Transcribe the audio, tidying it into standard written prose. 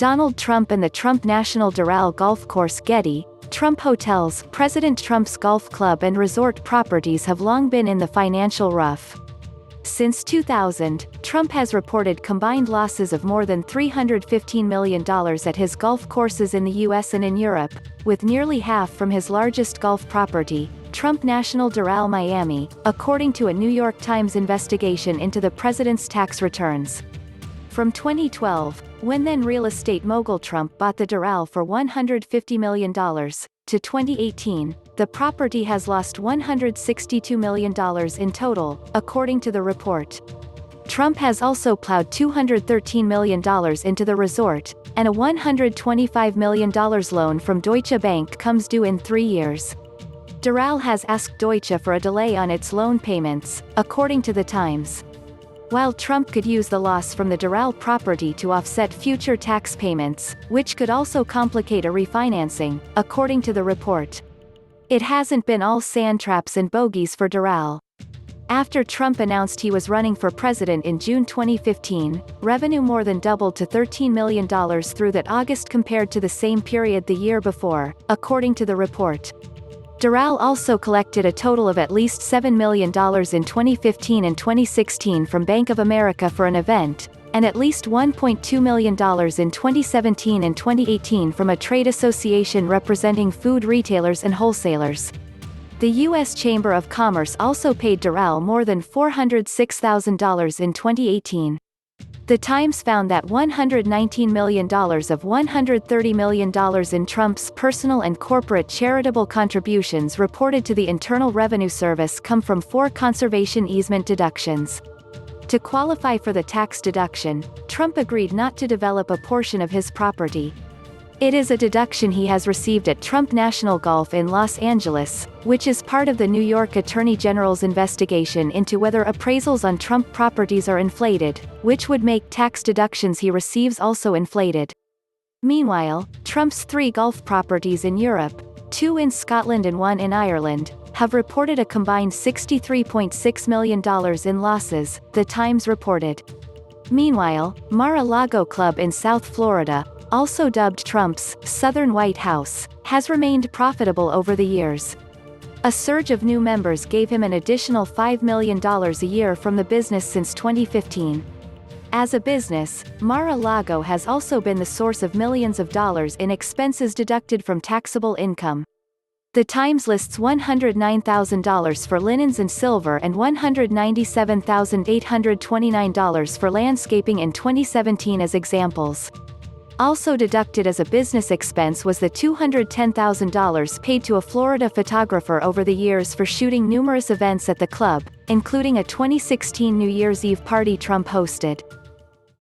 Donald Trump and the Trump National Doral golf course. Getty. Trump hotels. President Trump's golf club and resort properties have long been in the financial rough. Since 2000, Trump has reported combined losses of more than $315 million at his golf courses in the US and in Europe, with nearly half from his largest golf property, Trump National Doral Miami, according to a New York Times investigation into the president's tax returns. From 2012, when then real estate mogul Trump bought the Doral for $150 million, to 2018, the property has lost $162 million in total, according to the report. Trump has also plowed $213 million into the resort, and a $125 million loan from Deutsche Bank comes due in 3 years. Doral has asked Deutsche for a delay on its loan payments, according to the Times. While Trump could use the loss from the Doral property to offset future tax payments, which could also complicate a refinancing, according to the report. It hasn't been all sandtraps and bogeys for Doral. After Trump announced he was running for president in June 2015, revenue more than doubled to $13 million through that August compared to the same period the year before, according to the report. Doral also collected a total of at least $7 million in 2015 and 2016 from Bank of America for an event, and at least $1.2 million in 2017 and 2018 from a trade association representing food retailers and wholesalers. The U.S. Chamber of Commerce also paid Doral more than $406,000 in 2018. The Times found that $119 million of $130 million in Trump's personal and corporate charitable contributions reported to the Internal Revenue Service come from 4 conservation easement deductions. To qualify for the tax deduction, Trump agreed not to develop a portion of his property. It is a deduction he has received at Trump National Golf in Los Angeles, which is part of the New York Attorney General's investigation into whether appraisals on Trump properties are inflated, which would make tax deductions he receives also inflated. Meanwhile, Trump's 3 golf properties in Europe, 2 in Scotland and 1 in Ireland, have reported a combined $63.6 million in losses, the Times reported. Meanwhile, Mar-a-Lago Club in South Florida, also dubbed Trump's Southern White House, has remained profitable over the years. A surge of new members gave him an additional $5 million a year from the business since 2015. As a business, Mar-a-Lago has also been the source of millions of dollars in expenses deducted from taxable income. The Times lists $109,000 for linens and silver and $197,829 for landscaping in 2017 as examples. Also deducted as a business expense was the $210,000 paid to a Florida photographer over the years for shooting numerous events at the club, including a 2016 New Year's Eve party Trump hosted.